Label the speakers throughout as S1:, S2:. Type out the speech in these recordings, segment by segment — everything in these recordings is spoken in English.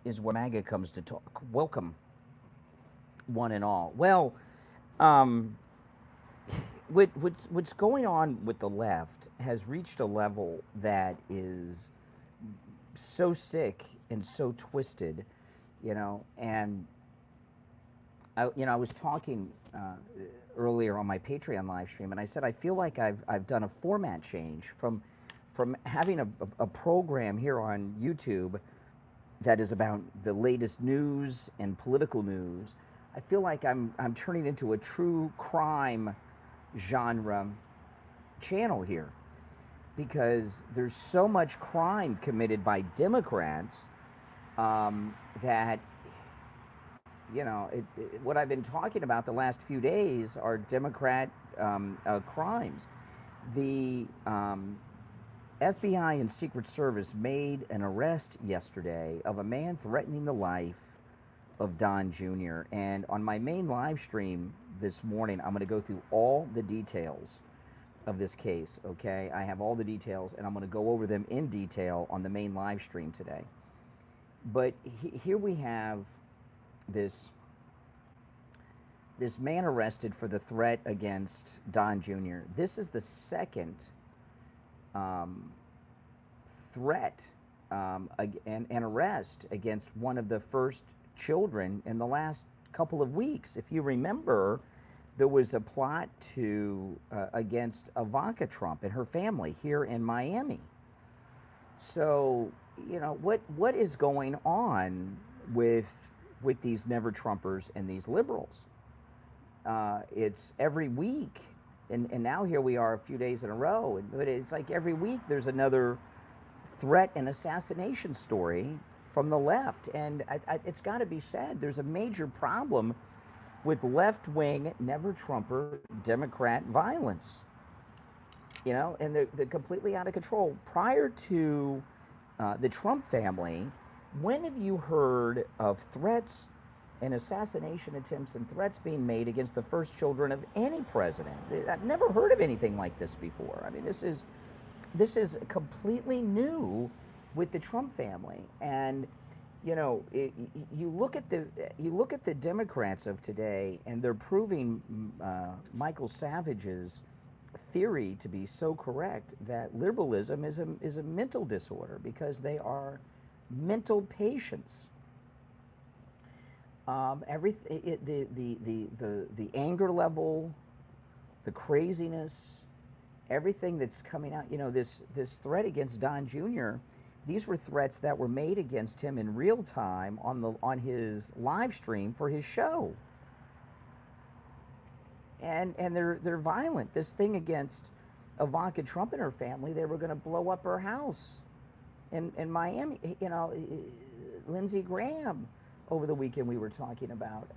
S1: is where MAGA comes to talk. Welcome, one and all. Well, um, what's going on with the left has reached a level that is so sick and so twisted, and I was talking earlier on my Patreon live stream, and I said I feel like I've done a format change from having a program here on YouTube that is about the latest news and political news. I feel like I'm turning into a true crime genre channel here, because there's so much crime committed by Democrats that what I've been talking about the last few days are Democrat crimes. The FBI and Secret Service made an arrest yesterday of a man threatening the life of Don Jr. And on my main live stream this morning, I'm going to go through all the details of this case, okay? I have all the details, and I'm going to go over them in detail on the main live stream today. But here we have this man arrested for the threat against Don Jr. This is the second threat and arrest against one of the first children in the last couple of weeks. If you remember, there was a plot to against Ivanka Trump and her family here in Miami. So, what is going on with these never Trumpers and these liberals? It's every week, and now here we are a few days in a row, but it's like every week there's another threat and assassination story from the left, and it's got to be said, there's a major problem with left-wing, never Trumper Democrat violence, and they're completely out of control. Prior to the Trump family, when have you heard of threats and assassination attempts and threats being made against the first children of any president? I've never heard of anything like this before. I mean, this is completely new with the Trump family. And you look at the Democrats of today, and they're proving Michael Savage's theory to be so correct, that liberalism is a mental disorder, because they are mental patients. The anger level, the craziness, everything that's coming out. This threat against Don Jr. These were threats that were made against him in real time on his live stream for his show. And they're violent. This thing against Ivanka Trump and her family, they were going to blow up her house in Miami. Lindsey Graham over the weekend we were talking about.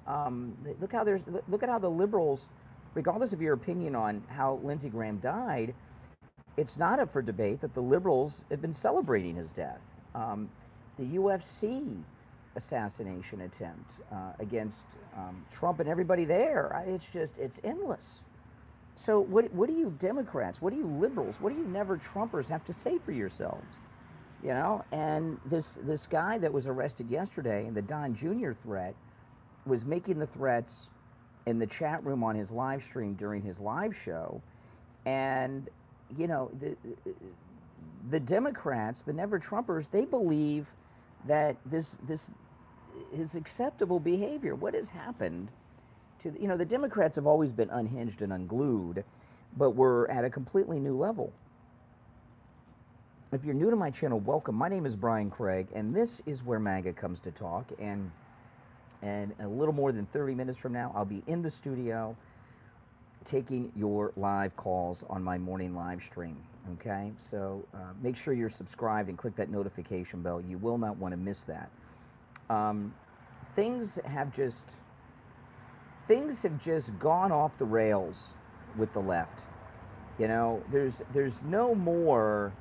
S1: Look at how the liberals, regardless of your opinion on how Lindsey Graham died, it's not up for debate that the liberals have been celebrating his death. The UFC assassination attempt against Trump and everybody there, it's endless. So what do you Democrats, what do you liberals, what do you never Trumpers have to say for yourselves? And this guy that was arrested yesterday in the Don Jr. threat was making the threats in the chat room on his live stream during his live show. And, the Democrats, the never Trumpers, they believe that this is acceptable behavior. What has happened to, the Democrats have always been unhinged and unglued, but we're at a completely new level. If you're new to my channel, welcome. My name is Brian Craig, and this is where MAGA comes to talk. And a little more than 30 minutes from now, I'll be in the studio taking your live calls on my morning live stream, okay? So make sure you're subscribed and click that notification bell. You will not want to miss that. Things have just gone off the rails with the left. There's no more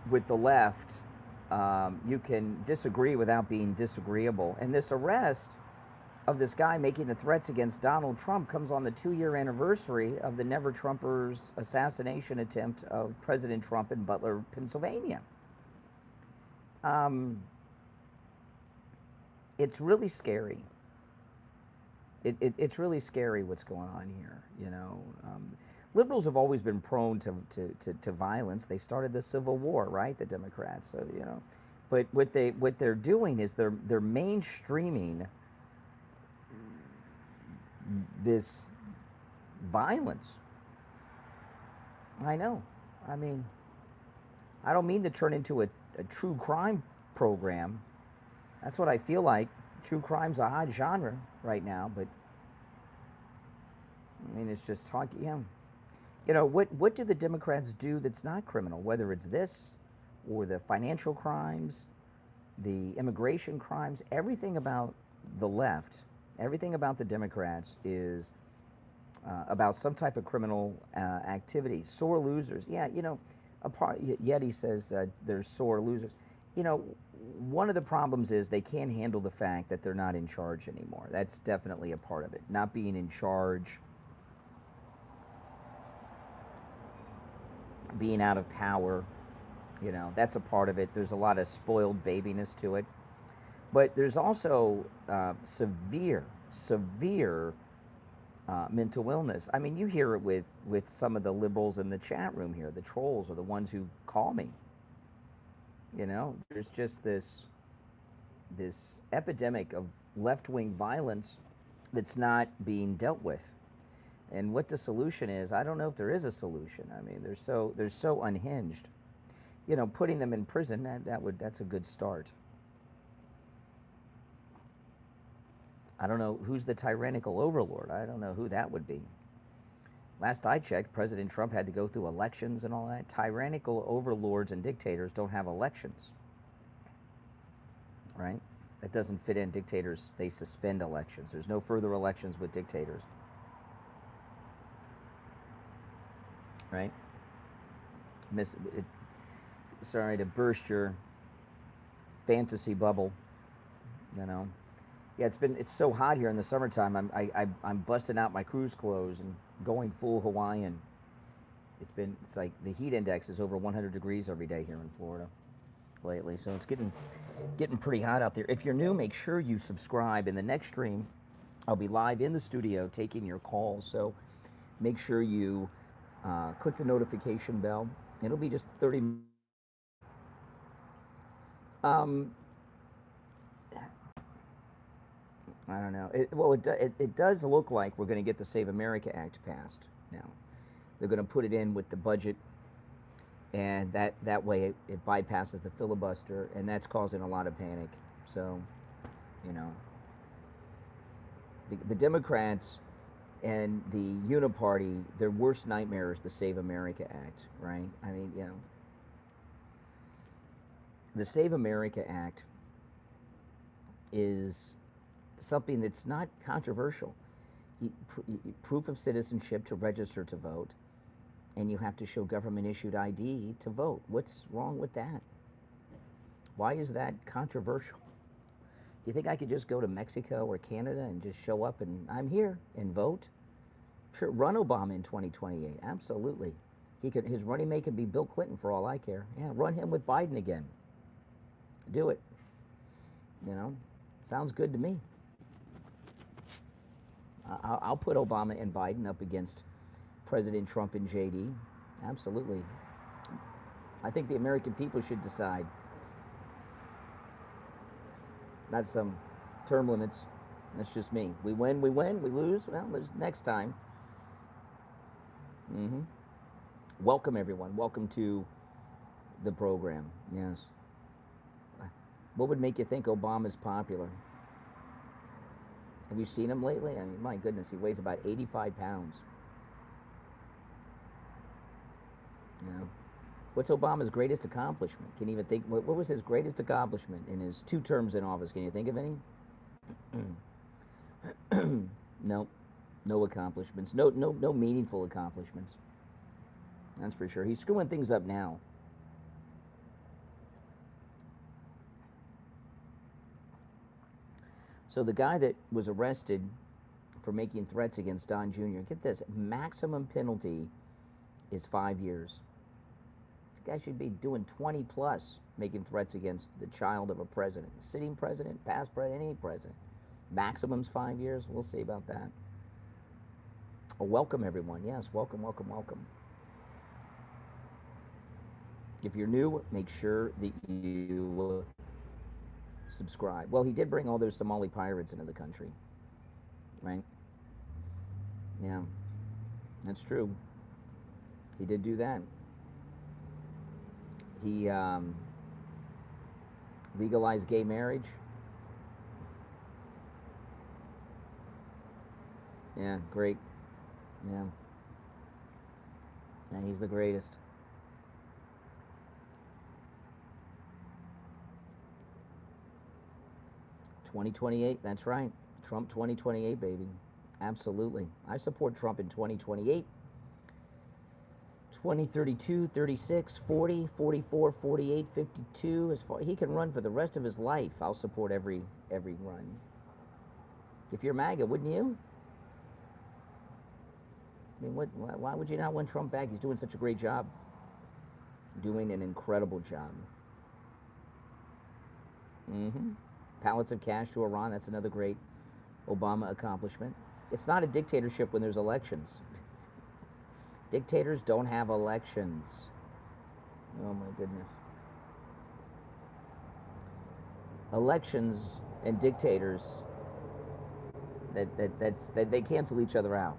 S1: with the left. You can disagree without being disagreeable. And this arrest of this guy making the threats against Donald Trump comes on the 2-year anniversary of the Never Trumpers assassination attempt of President Trump in Butler, Pennsylvania. it's really scary. It's really scary what's going on here. Liberals have always been prone to violence. They started the Civil War, right? The Democrats. So but what they're doing is they're mainstreaming this violence. I know. I mean, I don't mean to turn into a true crime program. That's what I feel like. True crime's a hot genre right now, but I mean, it's just talking. What do the Democrats do that's not criminal? Whether it's this or the financial crimes, the immigration crimes, everything about the left, everything about the Democrats is about some type of criminal activity. Sore losers. Yeah, Yeti says there's sore losers. One of the problems is they can't handle the fact that they're not in charge anymore. That's definitely a part of it. Not being in charge, being out of power, that's a part of it. There's a lot of spoiled babiness to it. But there's also severe mental illness. I mean, you hear it with some of the liberals in the chat room here. The trolls are the ones who call me. There's just this epidemic of left-wing violence that's not being dealt with. And what the solution is, I don't know if there is a solution. I mean, they're so unhinged. Putting them in prison, that's a good start. I don't know who's the tyrannical overlord. I don't know who that would be. Last I checked, President Trump had to go through elections and all that. Tyrannical overlords and dictators don't have elections, right? That doesn't fit in. Dictators, they suspend elections. There's no further elections with dictators, right? Sorry to burst your fantasy bubble, Yeah, it's so hot here in the summertime. I'm busting out my cruise clothes and going full Hawaiian. It's like the heat index is over 100 degrees every day here in Florida lately. So it's getting pretty hot out there. If you're new, make sure you subscribe. In the next stream, I'll be live in the studio taking your calls. So make sure you click the notification bell. It'll be just 30 minutes. I don't know. It does look like we're going to get the Save America Act passed now. They're going to put it in with the budget, and that way it bypasses the filibuster, and that's causing a lot of panic. So, the Democrats and the Uniparty, their worst nightmare is the Save America Act, right? I mean, the Save America Act is something that's not controversial. Proof of citizenship to register to vote, and you have to show government-issued ID to vote. What's wrong with that? Why is that controversial? You think I could just go to Mexico or Canada and just show up and I'm here and vote? Sure, run Obama in 2028. Absolutely. His running mate could be Bill Clinton for all I care. Yeah, run him with Biden again. Do it. Sounds good to me. I'll put Obama and Biden up against President Trump and JD. Absolutely. I think the American people should decide. Not some term limits. That's just me. We win, we lose. Well, there's next time. Welcome, everyone. Welcome to the program. Yes. What would make you think Obama's popular? Have you seen him lately? I mean, my goodness, he weighs about 85 pounds. What's Obama's greatest accomplishment? Can you even think? What was his greatest accomplishment in his 2 terms in office? Can you think of any? No accomplishments. No meaningful accomplishments. That's for sure. He's screwing things up now. So the guy that was arrested for making threats against Don Jr., get this, maximum penalty is 5 years. The guy should be doing 20 plus making threats against the child of a president, sitting president, past president, any president. Maximum's 5 years. We'll see about that. Oh, welcome, everyone. Yes, welcome, welcome, welcome. If you're new, make sure that you subscribe. Well, he did bring all those Somali pirates into the country, right? Yeah, that's true. He did do that. He legalized gay marriage. Yeah, great. Yeah. Yeah, he's the greatest. '28, that's right. Trump 2028, baby. Absolutely. I support Trump in 2028. 2032, 36, 40, 44, 48, 52. As far he can run for the rest of his life, I'll support every run. If you're MAGA, wouldn't you? I mean, why would you not want Trump back? He's doing such a great job. Doing an incredible job. Pallets of cash to Iran, that's another great Obama accomplishment. It's not a dictatorship when there's elections. Dictators don't have elections. Oh my goodness. Elections and dictators, they cancel each other out.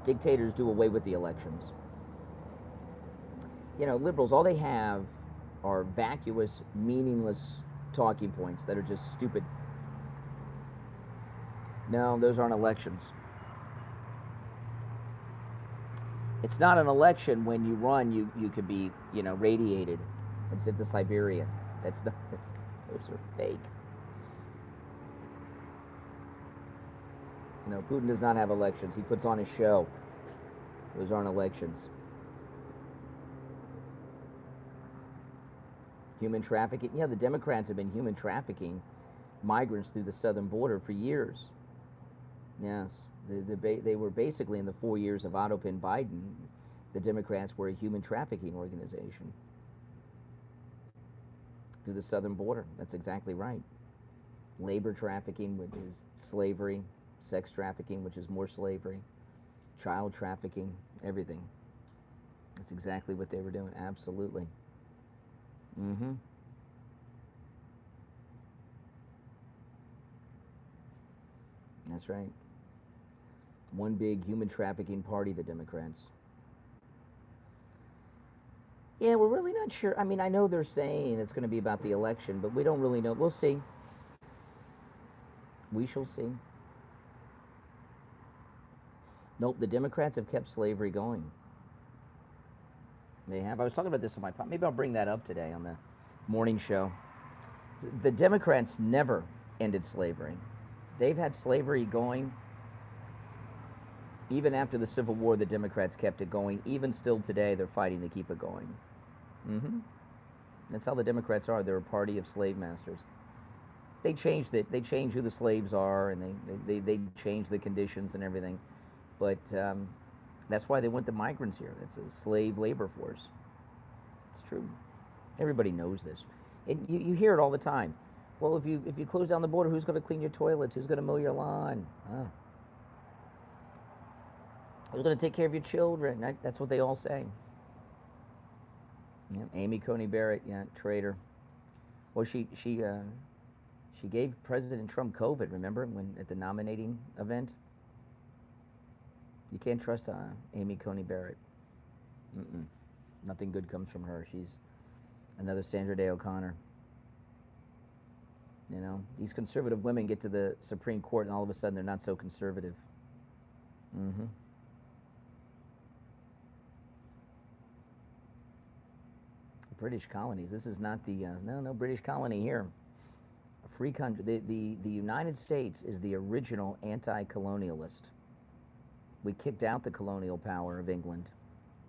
S1: Dictators do away with the elections. You know, liberals, all they have are vacuous, meaningless talking points that are just stupid. No, those aren't elections. It's not an election when you run, you could be, you know, radiated and sent to Siberia. Those are fake. You know, Putin does not have elections. He puts on a show. Those aren't elections. Human trafficking. Yeah, the Democrats have been human trafficking migrants through the southern border for years. Yes, they were basically, in the 4 years of Otto Pin Biden, the Democrats were a human trafficking organization through the southern border. That's exactly right. Labor trafficking, which is slavery. Sex trafficking, which is more slavery. Child trafficking, everything. That's exactly what they were doing. Absolutely. That's right. One big human trafficking party, the Democrats. Yeah, we're really not sure. I mean, I know they're saying it's going to be about the election, but we don't really know. We'll see. We shall see. Nope, the Democrats have kept slavery going. They have. I was talking about this on my podcast. Maybe I'll bring that up today on the morning show. The Democrats never ended slavery. They've had slavery going. Even after the Civil War, the Democrats kept it going. Even still today, they're fighting to keep it going. That's how the Democrats are. They're a party of slave masters. They changed it. They changed who the slaves are, and they changed the conditions and everything. But that's why they want the migrants here. It's a slave labor force. It's true. Everybody knows this. And you hear it all the time. Well, if you close down the border, who's going to clean your toilets? Who's going to mow your lawn? Who's going to take care of your children? That's what they all say. Yeah, Amy Coney Barrett, yeah, traitor. Well, she gave President Trump COVID. Remember at the nominating event? You can't trust Amy Coney Barrett. Nothing good comes from her. She's another Sandra Day O'Connor. You know, these conservative women get to the Supreme Court and all of a sudden they're not so conservative. British colonies. This is not the no British colony here. A free country. The United States is the original anti-colonialist. We kicked out the colonial power of England.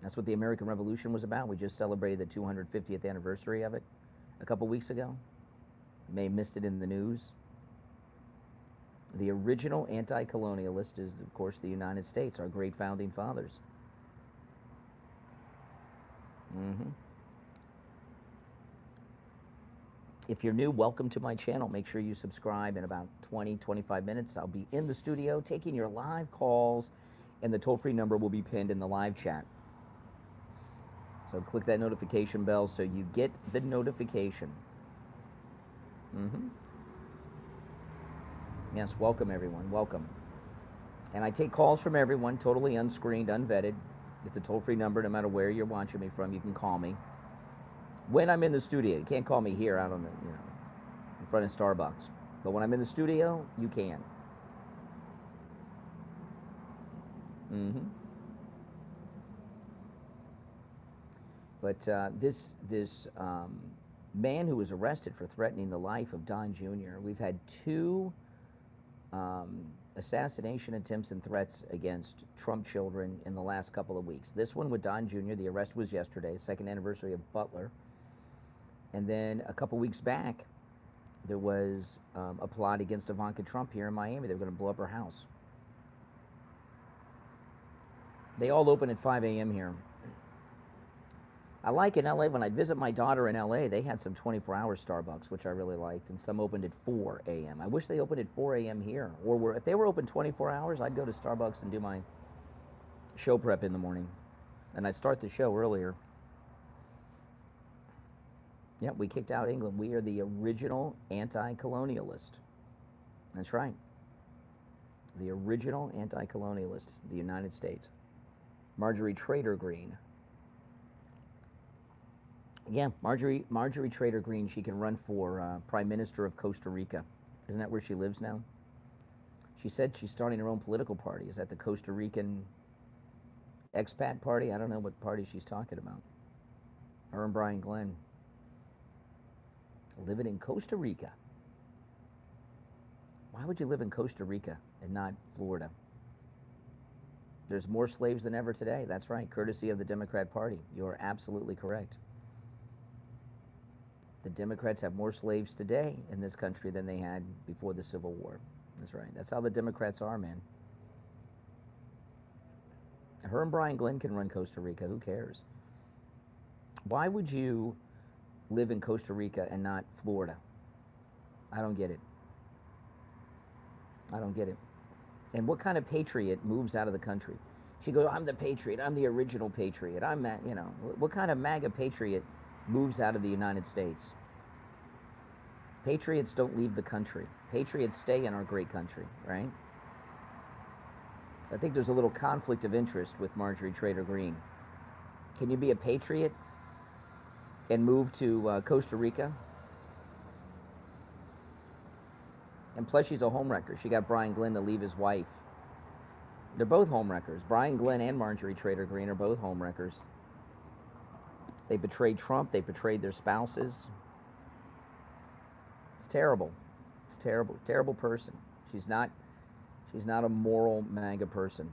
S1: That's what the American Revolution was about. We just celebrated the 250th anniversary of it a couple weeks ago. You may have missed it in the news. The original anti-colonialist is, of course, the United States, our great founding fathers. Mm-hmm. If you're new, welcome to my channel. Make sure you subscribe. In about 20-25 minutes, I'll be in the studio taking your live calls, and the toll-free number will be pinned in the live chat. So click that notification bell so you get the notification. Mm-hmm. Yes, welcome everyone, welcome. And I take calls from everyone, totally unscreened, unvetted. It's a toll-free number, no matter where you're watching me from, you can call me. When I'm in the studio, you can't call me here out on the, in front of Starbucks. But when I'm in the studio, you can. Mm-hmm. But this man who was arrested for threatening the life of Don Jr., we've had 2 assassination attempts and threats against Trump children in the last couple of weeks. This one with Don Jr., the arrest was yesterday, 2nd anniversary of Butler. And then a couple weeks back, there was a plot against Ivanka Trump here in Miami. They were going to blow up her house. They all open at 5 a.m. here. I like in LA, when I visit my daughter in LA, they had some 24-hour Starbucks, which I really liked, and some opened at 4 a.m. I wish they opened at 4 a.m. here. Or if they were open 24 hours, I'd go to Starbucks and do my show prep in the morning. And I'd start the show earlier. Yeah, we kicked out England. We are the original anti-colonialist. That's right. The original anti-colonialist, the United States. Marjorie Trader Greene. Yeah, Marjorie Trader Greene, she can run for Prime Minister of Costa Rica. Isn't that where she lives now? She said she's starting her own political party. Is that the Costa Rican expat party? I don't know what party she's talking about. Her and Brian Glenn. Living in Costa Rica. Why would you live in Costa Rica and not Florida? There's more slaves than ever today. That's right, courtesy of the Democrat Party. You're absolutely correct. The Democrats have more slaves today in this country than they had before the Civil War. That's right. That's how the Democrats are, man. Her and Brian Glenn can run Costa Rica. Who cares? Why would you live in Costa Rica and not Florida? I don't get it. I don't get it. And what kind of patriot moves out of the country? She goes, I'm the patriot. I'm the original patriot. What kind of MAGA patriot moves out of the United States? Patriots don't leave the country. Patriots stay in our great country, right? I think there's a little conflict of interest with Marjorie Trader Greene. Can you be a patriot and move to Costa Rica? And plus, she's a homewrecker. She got Brian Glenn to leave his wife. They're both homewreckers. Brian Glenn and Marjorie Trader Greene are both homewreckers. They betrayed Trump. They betrayed their spouses. It's terrible. It's terrible. Terrible person. She's not a moral MAGA person.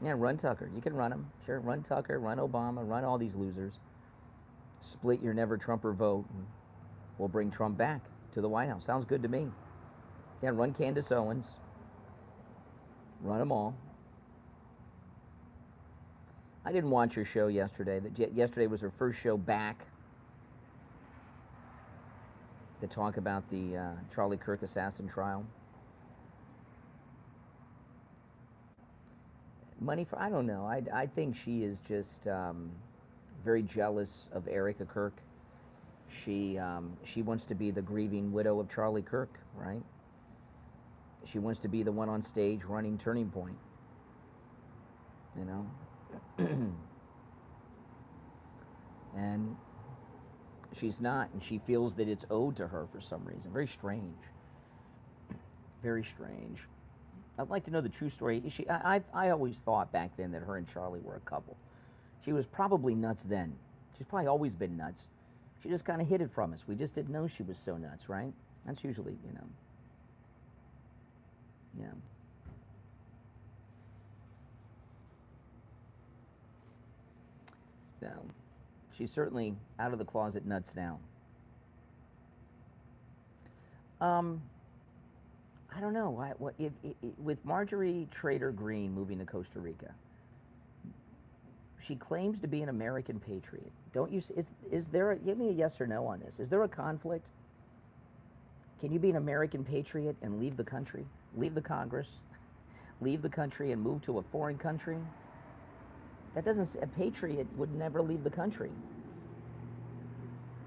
S1: Yeah, run Tucker. You can run him. Sure, run Tucker, run Obama, run all these losers. Split your never Trumper vote, and we'll bring Trump back to the White House. Sounds good to me. Yeah, run Candace Owens. Run them all. I didn't watch her show yesterday. Yesterday was her first show back to talk about the Charlie Kirk assassin trial. I don't know. I think she is just very jealous of Erica Kirk. She wants to be the grieving widow of Charlie Kirk, right? She wants to be the one on stage running Turning Point, you know? And she's not, and she feels that it's owed to her for some reason. Very strange. Very strange. I'd like to know the true story. I always thought back then that her and Charlie were a couple. She was probably nuts then. She's probably always been nuts. She just kind of hid it from us. We just didn't know she was so nuts, right? That's usually, yeah. No. She's certainly out of the closet nuts now. I don't know. If with Marjorie Trader Greene moving to Costa Rica, She claims to be an American patriot. Don't you? Is there? Give me a yes or no on this. Is there a conflict? Can you be an American patriot and leave the country, leave the Congress, leave the country and move to a foreign country? That doesn't. A patriot would never leave the country.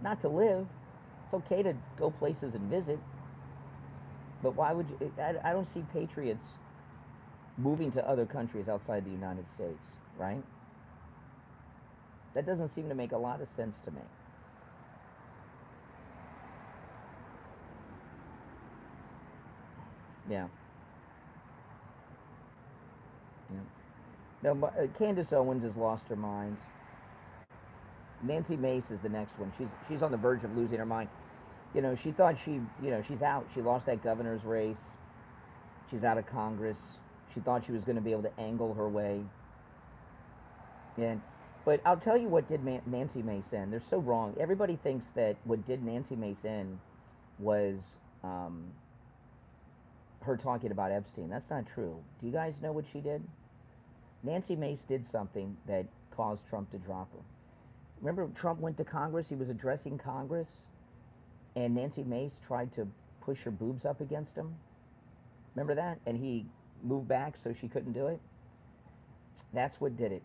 S1: Not to live. It's okay to go places and visit. But why would you? I don't see patriots moving to other countries outside the United States, right? That doesn't seem to make a lot of sense to me. Yeah. Yeah. No, Candace Owens has lost her mind. Nancy Mace is the next one. She's on the verge of losing her mind. You know, she thought she's out. She lost that governor's race. She's out of Congress. She thought she was going to be able to angle her way. But I'll tell you what did Nancy Mace in. They're so wrong. Everybody thinks that what did Nancy Mace in was her talking about Epstein. That's not true. Do you guys know what she did? Nancy Mace did something that caused Trump to drop her. Remember Trump went to Congress, he was addressing Congress, and Nancy Mace tried to push her boobs up against him? Remember that? And he moved back so she couldn't do it? That's what did it.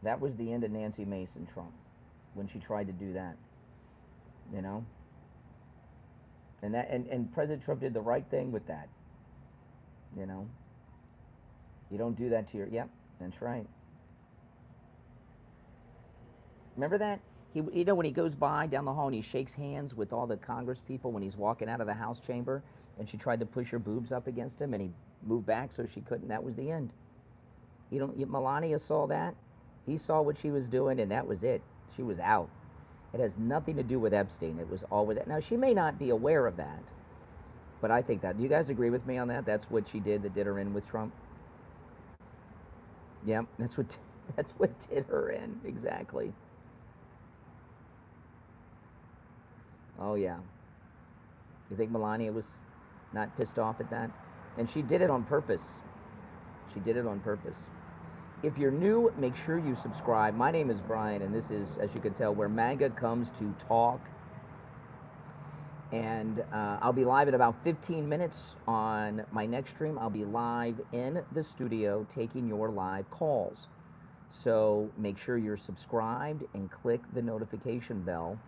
S1: That was the end of Nancy Mace and Trump, when she tried to do that, you know? And President Trump did the right thing with that, you know? You don't do that to your, yep, that's right. Remember that? You know, when he goes by down the hall and he shakes hands with all the Congress people when he's walking out of the House chamber, and she tried to push her boobs up against him, and he moved back so she couldn't. That was the end. Melania saw that. He saw what she was doing, and that was it. She was out. It has nothing to do with Epstein. It was all with that. Now, she may not be aware of that, but I think that. Do you guys agree with me on that? That's what she did that did her in with Trump? Yeah, that's what did her in, exactly. Oh, yeah. You think Melania was not pissed off at that? And she did it on purpose. She did it on purpose. If you're new, make sure you subscribe. My name is Brian, and this is, as you can tell, where MAGA comes to talk. And I'll be live in about 15 minutes on my next stream. I'll be live in the studio taking your live calls. So make sure you're subscribed and click the notification bell,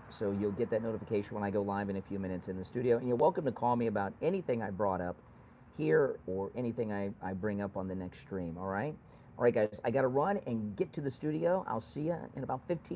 S1: so you'll get that notification when I go live in a few minutes in the studio. And you're welcome to call me about anything I brought up here or anything I bring up on the next stream, all right? All right, guys, I got to run and get to the studio. I'll see you in about 15 minutes.